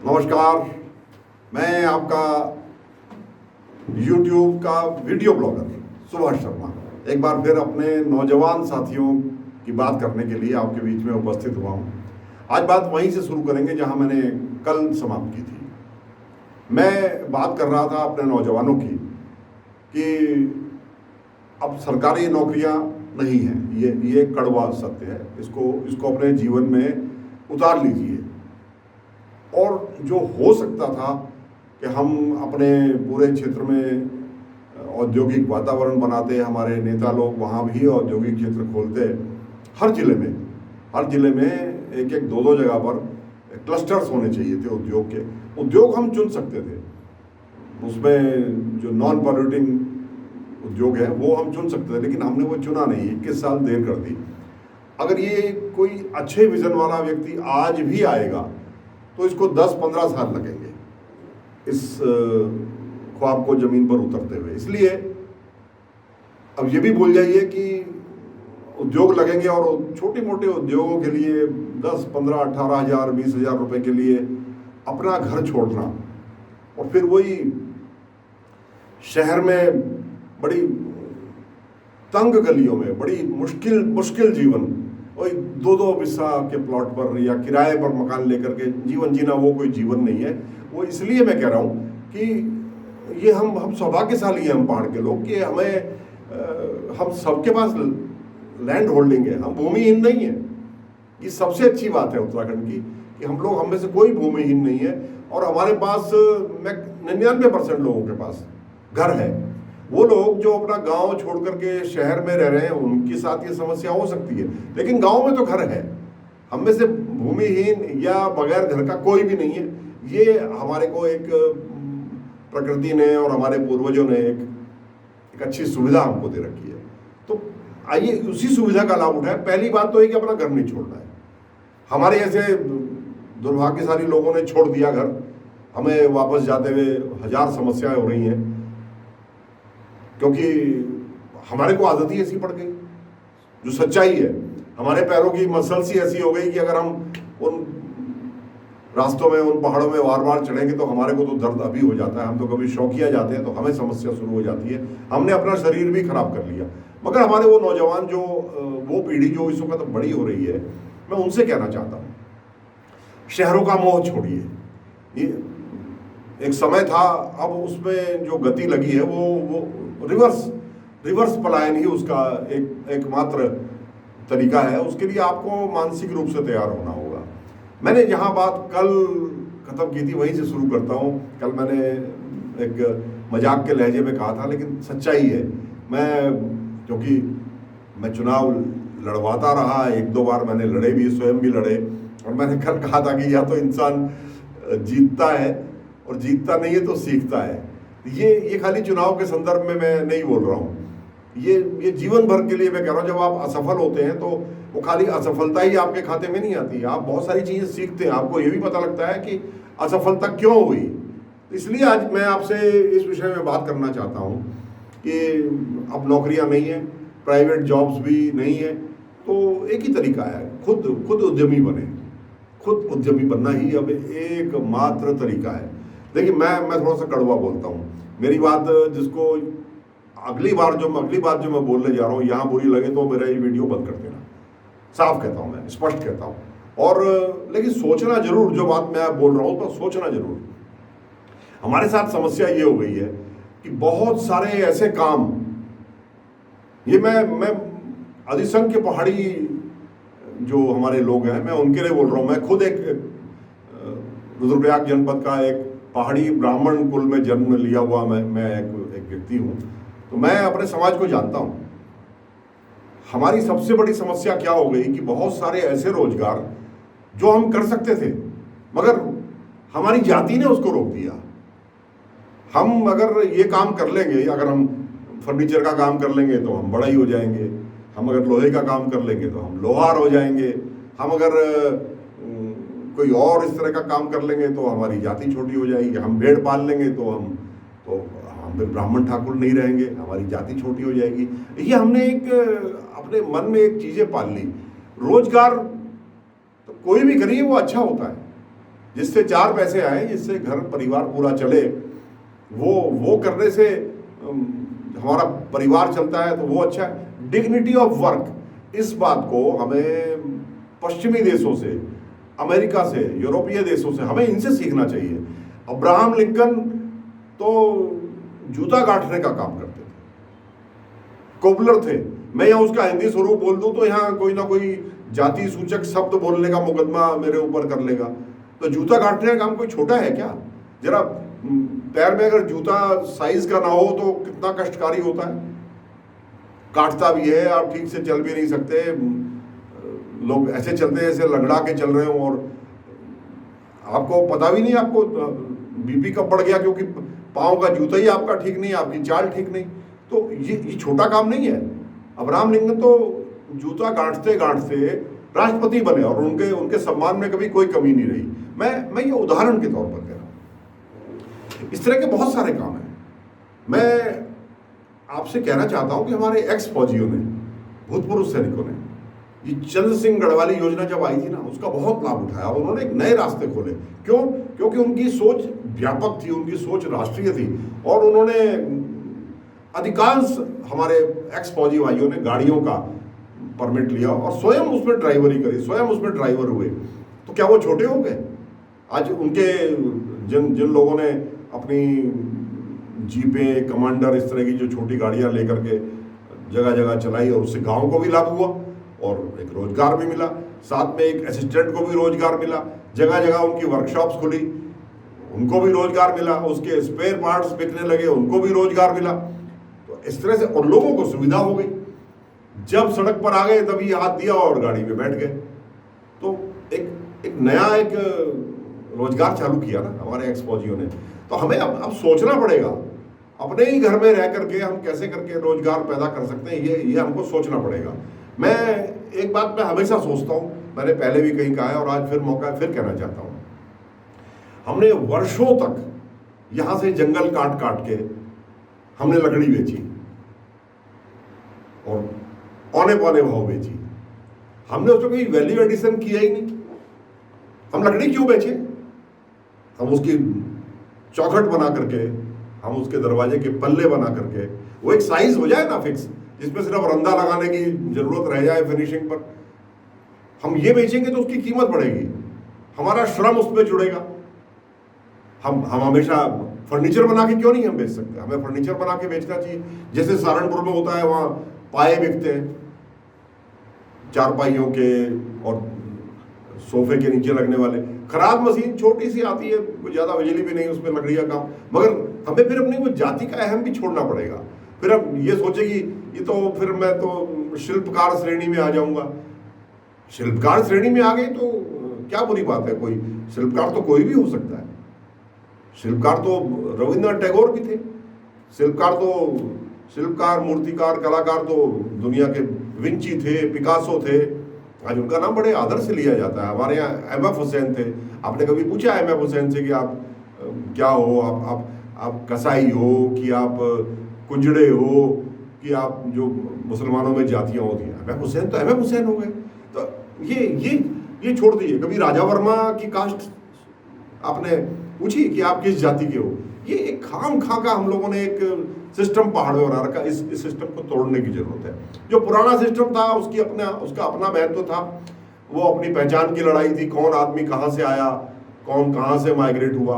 नमस्कार, मैं आपका YouTube का वीडियो ब्लॉगर सुभाष शर्मा एक बार फिर अपने नौजवान साथियों की बात करने के लिए आपके बीच में उपस्थित हुआ हूँ। आज बात वहीं से शुरू करेंगे जहाँ मैंने कल समाप्त की थी। मैं बात कर रहा था अपने नौजवानों की कि अब सरकारी नौकरियाँ नहीं हैं। ये कड़वा सत्य है। इसको अपने जीवन में उतार लीजिए। और जो हो सकता था कि हम अपने पूरे क्षेत्र में औद्योगिक वातावरण बनाते, हमारे नेता लोग वहाँ भी औद्योगिक क्षेत्र खोलते, हर जिले में एक दो जगह पर क्लस्टर्स होने चाहिए थे उद्योग के। उद्योग हम चुन सकते थे, उसमें जो नॉन पॉल्यूटिंग उद्योग है वो हम चुन सकते थे, लेकिन हमने वो चुना नहीं। 21 साल देर कर दी। अगर ये कोई अच्छे विजन वाला व्यक्ति आज भी आएगा तो इसको 10-15 साल लगेंगे इस ख्वाब को जमीन पर उतरते हुए। इसलिए अब ये भी भूल जाइए कि उद्योग लगेंगे और छोटे मोटे उद्योगों के लिए 10, 15, 18 हज़ार, 20 हज़ार रुपये के लिए अपना घर छोड़ना और फिर वही शहर में बड़ी तंग गलियों में बड़ी मुश्किल जीवन, वही 2-2 बिस्सा के प्लॉट पर या किराए पर मकान लेकर के जीवन जीना, वो कोई जीवन नहीं है। वो इसलिए मैं कह रहा हूँ कि ये हम सौभाग्यशाली हैं, हम पहाड़ के लोग, कि हम सबके पास लैंड होल्डिंग है, हम भूमिहीन नहीं है। ये सबसे अच्छी बात है उत्तराखंड की कि हम में से कोई भूमिहीन नहीं है। और हमारे पास 99% लोगों के पास घर है। वो लोग जो अपना गांव छोड़ करके शहर में रह रहे हैं, उनके साथ ये समस्या हो सकती है, लेकिन गांव में तो घर है। हम में से भूमिहीन या बगैर घर का कोई भी नहीं है। ये हमारे को एक प्रकृति ने और हमारे पूर्वजों ने एक अच्छी सुविधा हमको दे रखी है। तो आइए उसी सुविधा का लाभ उठाएं। पहली बात तो है कि अपना घर नहीं छोड़ना है। हमारे ऐसे दुर्भाग्यशाली लोगों ने छोड़ दिया घर, हमें वापस जाते हुए हजार समस्याएं हो रही हैं, क्योंकि हमारे को आदत ही ऐसी पड़ गई। जो सच्चाई है, हमारे पैरों की मसल्स ही ऐसी हो गई कि अगर हम उन रास्तों में, उन पहाड़ों में बार चढ़ेंगे तो हमारे को तो दर्द अभी हो जाता है। हम तो कभी शौकिया जाते हैं तो हमें समस्या शुरू हो जाती है। हमने अपना शरीर भी खराब कर लिया। मगर हमारे वो नौजवान, जो वो पीढ़ी जो इस वक्त बड़ी हो रही है, मैं उनसे कहना चाहता हूँ, शहरों का मोह छोड़िए। ये एक समय था, अब उसमें जो गति लगी है वो रिवर्स पलायन ही उसका एकमात्र तरीका है। उसके लिए आपको मानसिक रूप से तैयार होना होगा। मैंने जहाँ बात कल खत्म की थी वहीं से शुरू करता हूँ। कल मैंने एक मजाक के लहजे में कहा था, लेकिन सच्चाई है। क्योंकि मैं चुनाव लड़वाता रहा, 1-2 बार मैंने लड़े भी, स्वयं भी लड़े, और मैंने कल कहा था कि या तो इंसान जीतता है और जीतता नहीं है तो सीखता है। ये खाली चुनाव के संदर्भ में मैं नहीं बोल रहा हूँ, ये जीवन भर के लिए मैं कह रहा हूँ। जब आप असफल होते हैं तो वो खाली असफलता ही आपके खाते में नहीं आती है, आप बहुत सारी चीज़ें सीखते हैं। आपको ये भी पता लगता है कि असफलता क्यों हुई। इसलिए आज मैं आपसे इस विषय में बात करना चाहता हूँ कि अब नौकरियाँ नहीं है, प्राइवेट जॉब्स भी नहीं है, तो एक ही तरीका है, खुद उद्यमी बने। खुद उद्यमी बनना ही अब एकमात्र तरीका है। देखिए, मैं थोड़ा सा कड़वा बोलता हूँ। मेरी बात जिसको अगली बार जो मैं बोलने जा रहा हूँ यहाँ बुरी लगे तो मेरा ये वीडियो बंद कर देना। साफ कहता हूँ, मैं स्पष्ट कहता हूँ। और लेकिन सोचना जरूर, जो बात मैं बोल रहा हूँ तो सोचना जरूर। हमारे साथ समस्या ये हो गई है कि बहुत सारे ऐसे काम, ये मैं अधिसंख्य पहाड़ी जो हमारे लोग हैं, मैं उनके लिए बोल रहा हूँ। मैं खुद एक रुद्रप्रयाग जनपद का एक पहाड़ी ब्राह्मण कुल में जन्म लिया हुआ मैं एक व्यक्ति हूँ, तो मैं अपने समाज को जानता हूँ। हमारी सबसे बड़ी समस्या क्या हो गई कि बहुत सारे ऐसे रोजगार जो हम कर सकते थे, मगर हमारी जाति ने उसको रोक दिया। हम अगर ये काम कर लेंगे, अगर हम फर्नीचर का काम कर लेंगे तो हम बड़ा ही हो जाएंगे, हम अगर लोहे का काम कर लेंगे तो हम लोहार हो जाएंगे, हम अगर कोई और इस तरह का काम कर लेंगे तो हमारी जाति छोटी हो जाएगी, हम भेड़ पाल लेंगे तो हम फिर ब्राह्मण ठाकुर नहीं रहेंगे, हमारी जाति छोटी हो जाएगी। ये हमने एक अपने मन में एक चीज़ें पाल ली। रोजगार तो कोई भी करिए वो अच्छा होता है, जिससे 4 पैसे आए, जिससे घर परिवार पूरा चले, वो करने से हमारा परिवार चलता है, तो वो अच्छा है। डिग्निटी ऑफ वर्क, इस बात को हमें पश्चिमी देशों से, अमेरिका से, यूरोपीय देशों से, हमें इनसे सीखना चाहिए। अब्राहम लिंकन तो जूता गांठने का काम करते थे, कोबलर थे। मैं यहाँ उसका हिंदी स्वरूप बोल दूं तो यहाँ कोई ना कोई जाति सूचक शब्द बोलने का मुकदमा मेरे ऊपर कर लेगा। तो जूता गांठने का काम कोई छोटा है क्या? जरा पैर में अगर जूता साइज का ना हो तो कितना कष्टकारी होता है, काटता भी है, आप ठीक से चल भी नहीं सकते, लोग ऐसे चलते हैं जैसे लंगड़ा के चल रहे हो, और आपको पता भी नहीं आपको बीपी कब बढ़ गया, क्योंकि पाँव का जूता ही आपका ठीक नहीं, आपकी चाल ठीक नहीं। तो ये छोटा काम नहीं है। अब्राहम लिंकन तो जूता गांठते गांठते राष्ट्रपति बने और उनके सम्मान में कभी कोई कमी नहीं रही। मैं ये उदाहरण के तौर पर कह रहा हूँ। इस तरह के बहुत सारे काम हैं। मैं आपसे कहना चाहता हूं कि हमारे एक्स फौजियों ने, भूतपूर्व सैनिकों ने, ये चंद्र सिंह गढ़वाली योजना जब आई थी ना, उसका बहुत लाभ उठाया। उन्होंने एक नए रास्ते खोले। क्यों? क्योंकि उनकी सोच व्यापक थी, उनकी सोच राष्ट्रीय थी, और उन्होंने अधिकांश हमारे एक्स फौजी भाइयों ने गाड़ियों का परमिट लिया और स्वयं उसमें ड्राइवरी करी, स्वयं उसमें ड्राइवर हुए। तो क्या वो छोटे हो गए? आज उनके जिन लोगों ने अपनी जीपें, कमांडर, इस तरह की जो छोटी गाड़ियां लेकर के जगह जगह चलाई, और उससे गांव को भी लाभ हुआ और एक रोजगार भी मिला, साथ में एक असिस्टेंट को भी रोजगार मिला, जगह जगह उनकी वर्कशॉप्स खुली, उनको भी रोजगार मिला, उसके स्पेयर पार्ट्स बिकने लगे, उनको भी रोजगार मिला। तो इस तरह से और लोगों को सुविधा हो गई। जब सड़क पर आ गए तभी हाथ दिया और गाड़ी में बैठ गए। तो एक नया रोजगार चालू किया ना हमारे एक्स फौजियों ने। तो हमें अब सोचना पड़ेगा, अपने ही घर में रह करके हम कैसे करके रोजगार पैदा कर सकते हैं, ये हमको सोचना पड़ेगा। मैं एक बात मैं हमेशा सोचता हूँ, मैंने पहले भी कहीं कहा है और आज फिर मौका है, फिर कहना चाहता हूँ। हमने वर्षों तक यहाँ से जंगल काट काट के हमने लकड़ी बेची और औने पौने भाव बेची। हमने उसमें कोई वैल्यू एडिशन किया ही नहीं। हम लकड़ी क्यों बेचे? हम उसकी चौखट बना करके, हम उसके दरवाजे के पल्ले बना करके, वो एक साइज हो जाए ना फिक्स, जिसमें सिर्फ रंधा लगाने की जरूरत रह जाए फिनिशिंग पर, हम ये बेचेंगे तो उसकी कीमत बढ़ेगी, हमारा श्रम उसमें जुड़ेगा। हम हमेशा फर्नीचर बना के क्यों नहीं हम बेच सकते? हमें फर्नीचर बना के बेचना चाहिए। जैसे सहारनपुर में होता है, वहाँ पाए बिकते हैं चारपाइयों के और सोफे के नीचे लगने वाले। खराद मशीन छोटी सी आती है, कोई ज़्यादा बिजली भी नहीं, उसमें लकड़ी का काम। मगर हमें फिर अपनी वो जाति का अहम भी छोड़ना पड़ेगा। फिर अब ये सोचे कि ये तो फिर मैं तो शिल्पकार श्रेणी में आ जाऊंगा। शिल्पकार श्रेणी में आ गई तो क्या बुरी बात है? कोई शिल्पकार तो कोई भी हो सकता है। शिल्पकार तो रविंद्रनाथ टैगोर भी थे। शिल्पकार, मूर्तिकार, कलाकार तो दुनिया के विंची थे, पिकासो थे। आज उनका नाम बड़े आदर से लिया जाता है। हमारे यहाँ एम एफ हुसैन थे। आपने कभी पूछा एम एफ हुसैन से कि आप क्या हो? आप कसाई हो कि आप कुंजड़े हो कि आप जो मुसलमानों में जातियाँ होती हैं? एम एफ हुसैन तो एम एफ हुसैन हो गए। तो ये छोड़ दीजिए। कभी राजा वर्मा की कास्ट आपने पूछी कि आप किस जाति के हो? ये एक खाम खा का हम लोगों ने एक सिस्टम पहाड़ में बना रखा। इस सिस्टम को तोड़ने की जरूरत है। जो पुराना सिस्टम था उसका अपना महत्व था। वो अपनी पहचान की लड़ाई थी, कौन आदमी कहाँ से आया, कौन कहाँ से माइग्रेट हुआ।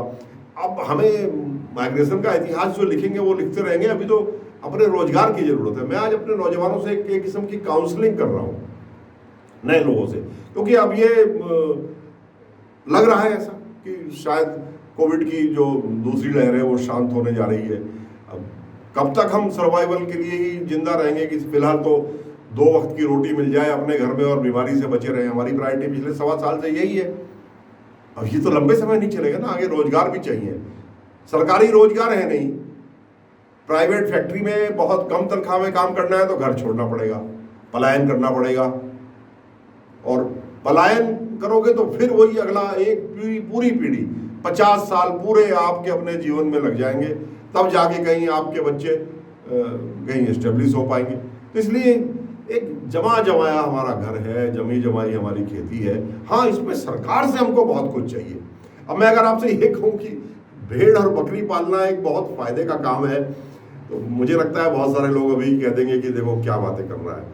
अब हमें माइग्रेशन का इतिहास जो लिखेंगे वो लिखते रहेंगे। अभी तो अपने रोजगार की जरूरत है। मैं आज अपने नौजवानों से एक किस्म की काउंसलिंग कर रहा हूँ, नए लोगों से, क्योंकि अब ये लग रहा है ऐसा कि शायद कोविड की जो दूसरी लहर है वो शांत होने जा रही है। अब कब तक हम सर्वाइवल के लिए ही जिंदा रहेंगे कि फिलहाल तो 2 वक्त की रोटी मिल जाए अपने घर में और बीमारी से बचे रहें? हमारी प्रायोरिटी पिछले 1.25 साल से यही है। अब ये तो लंबे समय नहीं चलेगा ना, आगे रोजगार भी चाहिए। सरकारी रोजगार है नहीं, प्राइवेट फैक्ट्री में बहुत कम तनख्वाह में काम करना है तो घर छोड़ना पड़ेगा, पलायन करना पड़ेगा। और पलायन करोगे तो फिर वही अगला एक पूरी पीढ़ी 50 साल पूरे आपके अपने जीवन में लग जाएंगे, तब जाके कहीं आपके बच्चे कहीं एस्टेब्लिश हो पाएंगे। तो इसलिए एक जमा जमाया हमारा घर है, जमी जमाई हमारी खेती है। हाँ, इसमें सरकार से हमको बहुत कुछ चाहिए। अब मैं अगर आपसे ये कहूँ कि भेड़ और बकरी पालना एक बहुत फायदे का काम है, तो मुझे लगता है बहुत सारे लोग अभी कह देंगे कि देखो क्या बातें कर रहा है,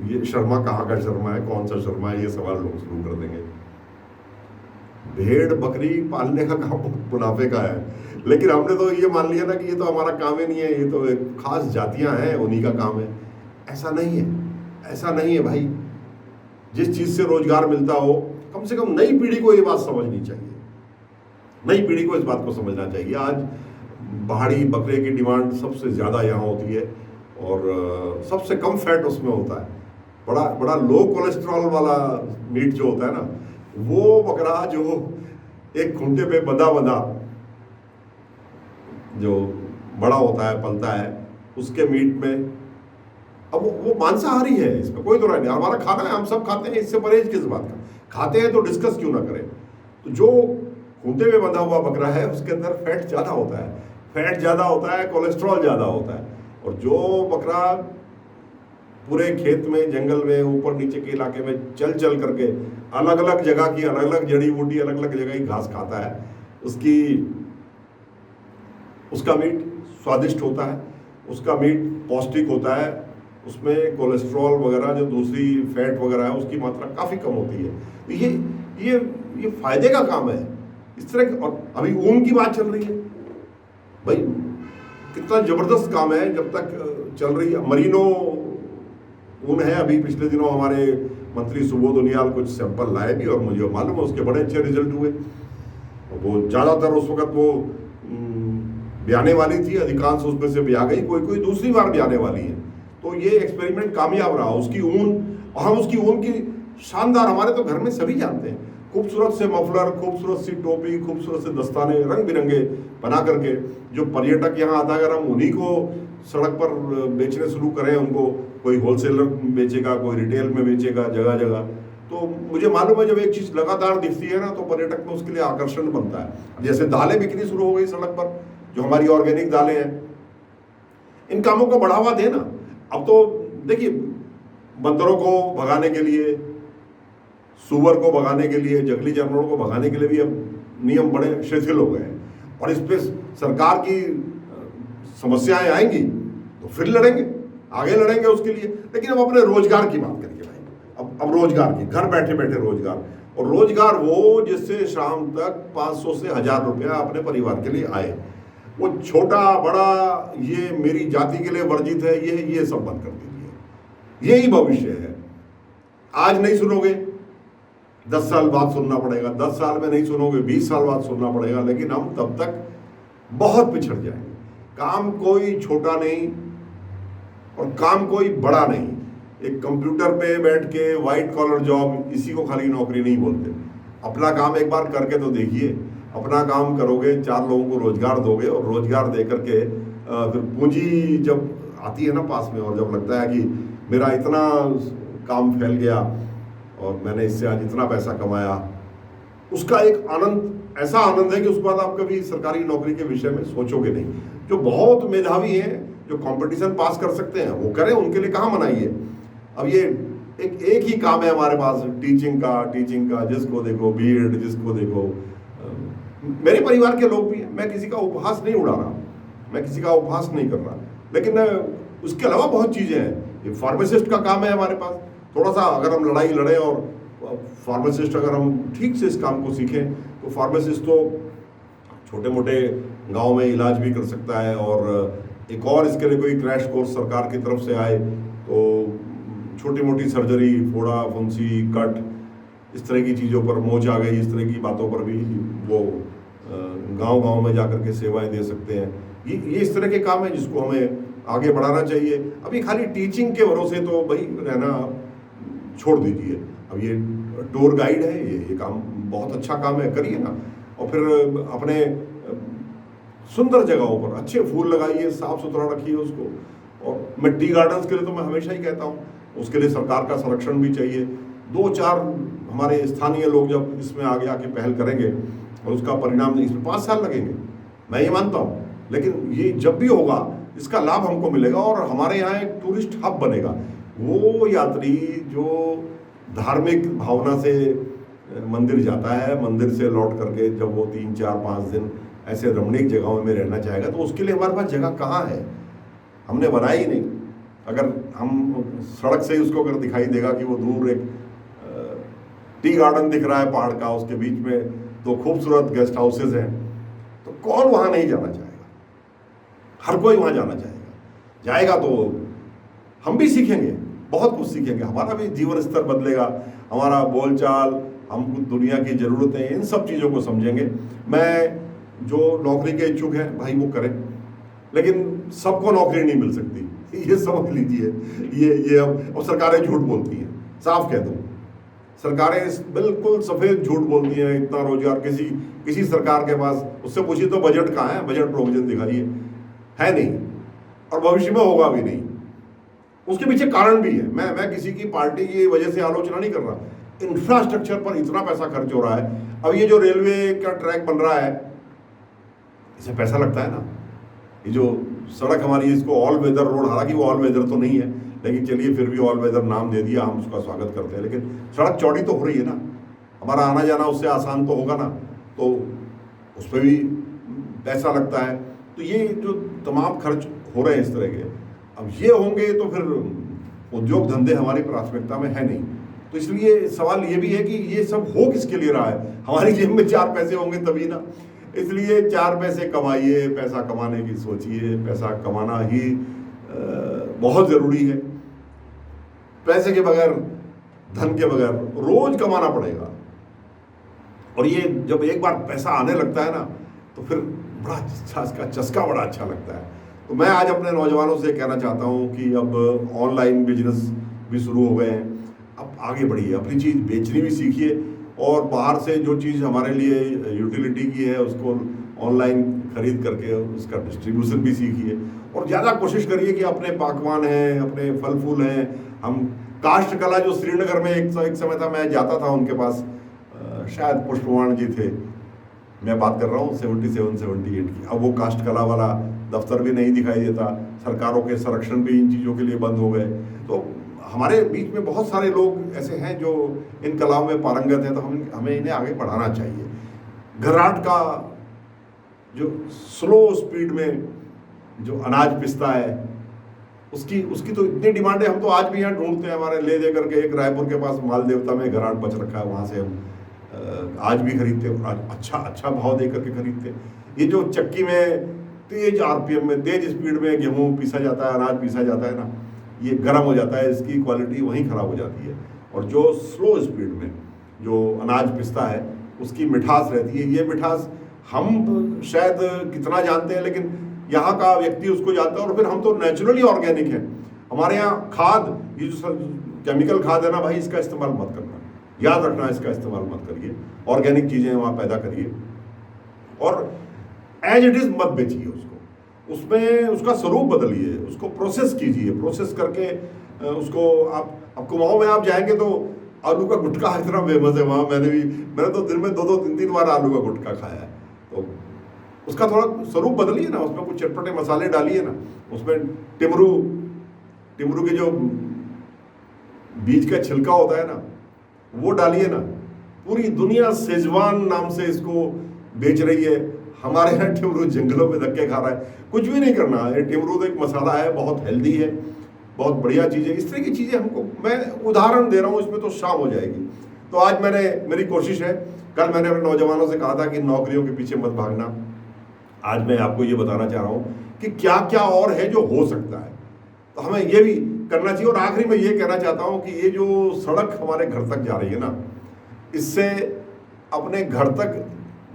ये शर्मा कहाँ का शर्मा है, कौन सा शर्मा है, ये सवाल लोग शुरू कर देंगे। भेड़ बकरी पालने का काम मुनाफे का है, लेकिन हमने तो ये मान लिया ना कि ये तो हमारा काम ही नहीं है, ये तो एक खास जातियां हैं, उन्हीं का काम है। ऐसा नहीं है, ऐसा नहीं है भाई। जिस चीज़ से रोजगार मिलता हो, कम से कम नई पीढ़ी को ये बात समझनी चाहिए, नई पीढ़ी को इस बात को समझना चाहिए। आज पहाड़ी बकरे की डिमांड सबसे ज़्यादा यहाँ होती है और सबसे कम फैट उसमें होता है। बड़ा बड़ा लो कोलेस्ट्रॉल वाला मीट जो होता है ना, वो बकरा जो एक खूंटे पे बंधा जो बड़ा होता है, पलता है, उसके मीट में, अब वो मांसाहारी है, इसमें कोई दो राय नहीं। हमारा खाना है, हम सब खाते हैं, इससे परहेज किस बात का। खाते हैं तो डिस्कस क्यों ना करें। तो जो खूंटे में बंधा हुआ बकरा है उसके अंदर फैट ज़्यादा होता है, फैट ज़्यादा होता है, कोलेस्ट्रॉल ज़्यादा होता है। और जो बकरा पूरे खेत में, जंगल में, ऊपर नीचे के इलाके में चल चल करके अलग अलग जगह की अलग अलग जड़ी बूटी, अलग अलग जगह की घास खाता है, उसका मीट स्वादिष्ट होता है, उसका मीट पौष्टिक होता है, उसमें कोलेस्ट्रॉल वगैरह जो दूसरी फैट वगैरह है उसकी मात्रा काफ़ी कम होती है। ये फायदे का काम है इस तरह। और अभी ऊन की बात चल रही है भाई, कितना ज़बरदस्त काम है। जब तक चल रही है मरीनो ऊन है, अभी पिछले दिनों हमारे मंत्री सुबोध उनियाल कुछ सैंपल लाए भी और मुझे मालूम है उसके बड़े अच्छे रिजल्ट हुए। वो ज़्यादातर उस वक्त वो ब्याने वाली थी, अधिकांश उसमें से ब्या गई, कोई दूसरी बार ब्याने वाली है। तो ये एक्सपेरिमेंट कामयाब रहा। उसकी ऊन, और हम उसकी ऊन की शानदार, हमारे तो घर में सभी जानते हैं, खूबसूरत से मफलर, खूबसूरत सी टोपी, खूबसूरत से दस्ताने रंग बिरंगे बना करके जो पर्यटक यहाँ आता है, अगर हम उन्हीं को सड़क पर बेचने शुरू करें, उनको कोई होलसेलर बेचेगा, कोई रिटेल में बेचेगा जगह जगह, तो मुझे मालूम है जब एक चीज़ लगातार दिखती है ना तो पर्यटक में उसके लिए आकर्षण बनता है। जैसे दालें बिकनी शुरू हो गई सड़क पर, जो हमारी ऑर्गेनिक दालें हैं, इन कामों को बढ़ावा देना। अब तो देखिए, बंदरों को भगाने के लिए, सुअर को भगाने के लिए, जंगली जानवरों को भगाने के लिए भी अब नियम बड़े शिथिल हो गए हैं, और इस पर सरकार की समस्याएं आएंगी तो फिर लड़ेंगे, आगे लड़ेंगे उसके लिए। लेकिन अब अपने रोजगार की बात करिए भाई, अब रोजगार की, घर बैठे बैठे रोजगार, और रोजगार वो जिससे शाम तक 500 से 1000 रुपया अपने परिवार के लिए आए। वो छोटा बड़ा ये मेरी जाति के लिए वर्जित है, ये सब बंद कर दीजिए। यही भविष्य है। आज नहीं सुनोगे, 10 साल बाद सुनना पड़ेगा, 10 साल में नहीं सुनोगे, 20 साल बाद सुनना पड़ेगा, लेकिन हम तब तक बहुत पिछड़ जाएंगे। काम कोई छोटा नहीं और काम कोई बड़ा नहीं। एक कंप्यूटर पे बैठ के व्हाइट कॉलर जॉब, इसी को खाली नौकरी नहीं बोलते। अपना काम एक बार करके तो देखिए। अपना काम करोगे, 4 लोगों को रोजगार दोगे, और रोजगार दे करके फिर पूंजी जब आती है ना पास में, और जब लगता है कि मेरा इतना काम फैल गया और मैंने इससे आज इतना पैसा कमाया, उसका एक आनंद, ऐसा आनंद है कि उसके बाद आप कभी सरकारी नौकरी के विषय में सोचोगे नहीं। जो बहुत मेधावी हैं, जो कंपटीशन पास कर सकते हैं, वो करें, उनके लिए कहाँ मनाही है। अब ये एक ही काम है हमारे पास, टीचिंग का, जिसको देखो बीएड, जिसको देखो। मेरे परिवार के लोग भी हैं, मैं किसी का उपहास नहीं उड़ा रहा, मैं किसी का उपहास नहीं कर रहा, लेकिन उसके अलावा बहुत चीज़ें हैं। ये फार्मासिस्ट का काम है हमारे पास। थोड़ा सा अगर हम लड़ाई लड़ें और फार्मासिस्ट अगर हम ठीक से इस काम को सीखें, तो फार्मासिस्ट तो छोटे मोटे गांव में इलाज भी कर सकता है। और एक और इसके लिए कोई क्रैश कोर्स सरकार की तरफ से आए तो छोटी मोटी सर्जरी, फोड़ा फुंसी, कट, इस तरह की चीज़ों पर, मोच आ गई, इस तरह की बातों पर भी वो गांव-गांव में जाकर के सेवाएं दे सकते हैं। ये इस तरह के काम है जिसको हमें आगे बढ़ाना चाहिए। अभी खाली टीचिंग के भरोसे तो भाई रहना छोड़ दीजिए। अब ये टूर गाइड है, ये काम बहुत अच्छा काम है, करिए ना। और फिर अपने सुंदर जगहों पर अच्छे फूल लगाइए, साफ सुथरा रखिए उसको। और मैं टी गार्डन्स के लिए तो मैं हमेशा ही कहता हूँ, उसके लिए सरकार का संरक्षण भी चाहिए। 2-4 हमारे स्थानीय लोग जब इसमें आगे आके पहल करेंगे, और उसका परिणाम नहीं, इसमें 5 साल लगेंगे, मैं ये मानता हूँ, लेकिन ये जब भी होगा इसका लाभ हमको मिलेगा, और हमारे यहाँ एक टूरिस्ट हब बनेगा। वो यात्री जो धार्मिक भावना से मंदिर जाता है, मंदिर से लौट करके जब वो 3, 4, 5 दिन ऐसे रमणीक जगहों में रहना चाहेगा तो उसके लिए हमारे पास जगह कहाँ है? हमने बनाई ही नहीं। अगर हम सड़क से ही उसको अगर दिखाई देगा कि वो दूर एक टी गार्डन दिख रहा है पहाड़ का, उसके बीच में 2 खूबसूरत गेस्ट हाउसेज हैं, तो कौन वहाँ नहीं जाना चाहेगा? हर कोई वहाँ जाना चाहेगा। जाएगा तो हम भी सीखेंगे, बहुत कुछ सीखेंगे, हमारा भी जीवन स्तर बदलेगा, हमारा बोलचाल, हमको दुनिया की ज़रूरतें, इन सब चीज़ों को समझेंगे। मैं जो नौकरी के इच्छुक हैं भाई वो करें, लेकिन सबको नौकरी नहीं मिल सकती, ये समझ लीजिए। ये अब सरकारें झूठ बोलती हैं, साफ कह दूँ, सरकारें बिल्कुल सफ़ेद झूठ बोलती हैं। इतना रोजगार किसी सरकार के पास, उससे पूछिए तो बजट कहाँ है, बजट प्रोविजन दिखाइए, है नहीं, और भविष्य में होगा भी नहीं। उसके पीछे कारण भी है। मैं किसी की पार्टी की वजह से आलोचना नहीं कर रहा। इंफ्रास्ट्रक्चर पर इतना पैसा खर्च हो रहा है। अब ये जो रेलवे का ट्रैक बन रहा है, इसमें पैसा लगता है ना। ये जो सड़क हमारी, इसको ऑल वेदर रोड, हालांकि वो ऑल वेदर तो नहीं है, लेकिन चलिए फिर भी ऑल वेदर नाम दे दिया, हम उसका स्वागत करते हैं। लेकिन सड़क चौड़ी तो हो रही है ना, हमारा आना जाना उससे आसान तो होगा ना, तो उस पर भी पैसा लगता है। तो ये जो तमाम खर्च हो रहे हैं इस तरह के, अब ये होंगे तो फिर उद्योग धंधे हमारी प्राथमिकता में है नहीं। तो इसलिए सवाल ये भी है कि ये सब हो किसके लिए रहा है? हमारी जेब में 4 पैसे होंगे तभी ना। इसलिए 4 पैसे कमाइए, पैसा कमाने की सोचिए, पैसा कमाना ही बहुत ज़रूरी है। पैसे के बगैर, धन के बगैर रोज कमाना पड़ेगा। और ये जब एक बार पैसा आने लगता है ना, तो फिर बड़ा अच्छा, इसका चस्का बड़ा अच्छा लगता है। तो मैं आज अपने नौजवानों से कहना चाहता हूँ कि अब ऑनलाइन बिजनेस भी शुरू हो गए हैं, अब आगे बढ़िए, अपनी चीज़ बेचनी भी सीखिए, और बाहर से जो चीज़ हमारे लिए यूटिलिटी की है उसको ऑनलाइन खरीद करके उसका डिस्ट्रीब्यूशन भी सीखिए। और ज़्यादा कोशिश करिए कि अपने पकवान हैं, अपने फल फूल हैं, हम काष्ठ कला, जो श्रीनगर में एक समय था, मैं जाता था उनके पास, शायद पुष्पवाण जी थे, मैं बात कर रहा हूँ 77-78 की। अब वो काष्ठ कला वाला दफ्तर भी नहीं दिखाई देता, सरकारों के संरक्षण भी इन चीज़ों के लिए बंद हो गए। तो हमारे बीच में बहुत सारे लोग ऐसे हैं जो इन कलाओं में पारंगत हैं, तो हमें इन्हें आगे बढ़ाना चाहिए। घराट का जो स्लो स्पीड में जो अनाज पिसता है, उसकी तो इतनी डिमांड है, हम तो आज भी यहाँ ढूंढते हैं। हमारे ले दे करके एक रायपुर के पास माल देवता में घराट बच रखा है, वहाँ से हम आज भी खरीदते हैं, अच्छा भाव दे करके खरीदते हैं। ये जो चक्की में तेज आरपीएम में, तेज स्पीड में गेहूँ पीसा जाता है, अनाज पीसा जाता है ना, ये गर्म हो जाता है, इसकी क्वालिटी वहीं ख़राब हो जाती है। और जो स्लो स्पीड में जो अनाज पिसता है उसकी मिठास रहती है। ये मिठास हम शायद कितना जानते हैं, लेकिन यहाँ का व्यक्ति उसको जानता है। और फिर हम तो नेचुरली ऑर्गेनिक हैं। हमारे यहाँ खाद, ये जो केमिकल खाद है ना भाई, इसका इस्तेमाल मत करना, याद रखना, इसका इस्तेमाल मत करिए। ऑर्गेनिक चीज़ें वहाँ पैदा करिए और एज इट इज़ मत बेचिए उसको, उसमें उसका स्वरूप बदलिए, उसको प्रोसेस कीजिए, प्रोसेस करके उसको आप कुमाऊँ में आप जाएंगे तो आलू का गुटखा इतना फेमस है वहाँ। मैंने तो दिन में 2-2, 3-3 बार आलू का गुटखा खाया है। तो उसका थोड़ा स्वरूप बदलिए ना, उसमें कुछ चटपटे मसाले डालिए ना, उसमें टिमरू के जो बीज का छिलका होता है ना, वो डालिए ना। पूरी दुनिया सेजवान नाम से इसको बेच रही है, हमारे यहाँ टिमरू जंगलों में धक्के खा रहा है। कुछ भी नहीं करना है, टिमरू तो एक मसाला है, बहुत हेल्दी है, बहुत बढ़िया चीज़ है। इस तरह की चीज़ें हमको, मैं उदाहरण दे रहा हूँ, इसमें तो शाम हो जाएगी। तो आज मेरी कोशिश है, कल मैंने अपने नौजवानों से कहा था कि नौकरियों के पीछे मत भागना। आज मैं आपको ये बताना चाह रहा हूँ कि क्या क्या और है जो हो सकता है, तो हमें ये भी करना चाहिए। और आखिरी में ये कहना चाहता हूँ कि ये जो सड़क हमारे घर तक जा रही है ना, इससे अपने घर तक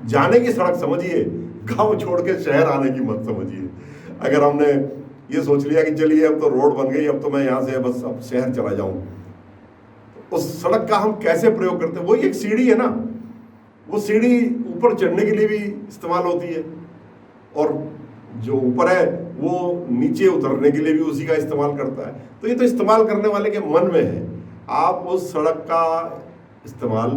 जाने की सड़क समझिए, गांव छोड़ के शहर आने की मत समझिए। अगर हमने ये सोच लिया कि चलिए अब तो रोड बन गई, अब तो मैं यहाँ से बस अब शहर चला जाऊँ, तो उस सड़क का हम कैसे प्रयोग करते हैं? वही एक सीढ़ी है ना, वो सीढ़ी ऊपर चढ़ने के लिए भी इस्तेमाल होती है, और जो ऊपर है वो नीचे उतरने के लिए भी उसी का इस्तेमाल करता है। तो ये तो इस्तेमाल करने वाले के मन में है। आप उस सड़क का इस्तेमाल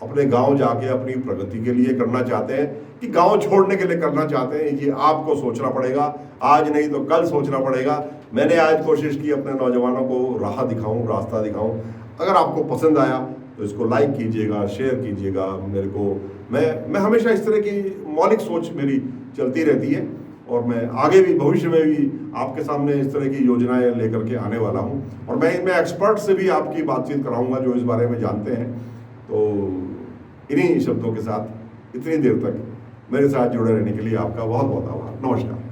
अपने गांव जाके अपनी प्रगति के लिए करना चाहते हैं कि गांव छोड़ने के लिए करना चाहते हैं, ये आपको सोचना पड़ेगा। आज नहीं तो कल सोचना पड़ेगा। मैंने आज कोशिश की अपने नौजवानों को राह दिखाऊं, रास्ता दिखाऊं। अगर आपको पसंद आया तो इसको लाइक कीजिएगा, शेयर कीजिएगा। मेरे को मैं हमेशा इस तरह की मौलिक सोच मेरी चलती रहती है और मैं आगे भी भविष्य में भी आपके सामने इस तरह की योजनाएं लेकर के आने वाला हूं और मैं एक्सपर्ट से भी आपकी बातचीत कराऊंगा जो इस बारे में जानते हैं। तो इन्हीं शब्दों के साथ इतनी देर तक मेरे साथ जुड़े रहने के लिए आपका बहुत बहुत आभार। नमस्कार।